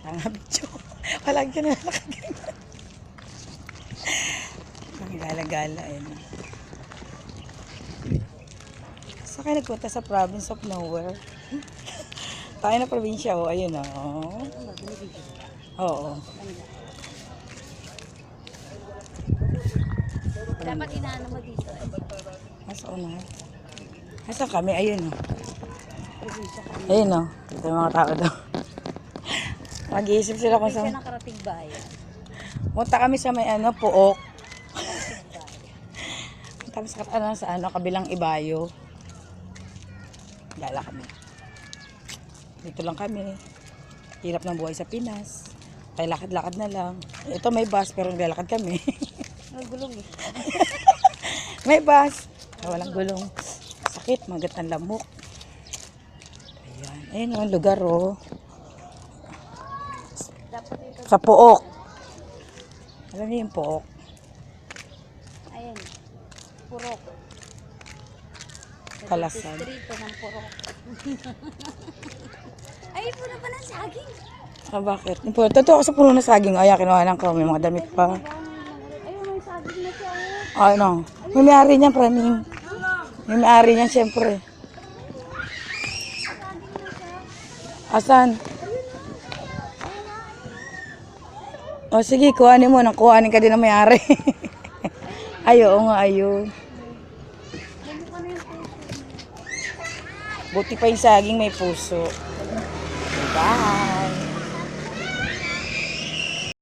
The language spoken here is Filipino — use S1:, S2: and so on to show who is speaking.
S1: Tanga bityo. Palagi na nakaganyan. Ang gala-gala eh. Saan kayo nagpunta sa province of nowhere? Tayo na probinsya, oh. Ayun, oh. Oo.
S2: Dapat inaano mo dito.
S1: Nasa una. Nasa kami? Ayun, oh.
S2: Probinsya kami.
S1: Ayun, oh. Ito yung mga tao daw. Mag-iisip sila kung
S2: Probinsya
S1: saan.
S2: ng Karatig Bayan.
S1: Punta kami sa may ano, Puok. Punta kami sa kabilang Ibayo. Gala kami. Dito lang kami. Hirap ng buhay sa Pinas. Kaya lakad-lakad na lang. Ito may bus pero naglalakad kami.
S2: Nagulong eh.
S1: May bus. Walang gulong. Sakit, magat ng lamok. Ayan. Ayan yung lugar, oh.
S2: Dapat ito.
S1: Sa Puok. Alam niyo yung Puok?
S2: Ayan. Purok.
S1: Kalasan.
S2: Distrito ng Purok. Ay, puno pa ng saging.
S1: Ah, bakit? Totoo ako sa puno na saging. Ay, kinuha lang ko. May mga damit pa.
S2: Ayun, may saging na siya.
S1: Ano? May may-ari niyan, praning. May may-ari niyan, siyempre. Asan? O sige, kuhanin mo. Nang kuhanin ka din ng may-ari. Ay, oo nga, ayun. Buti pa yung saging may puso. Bye!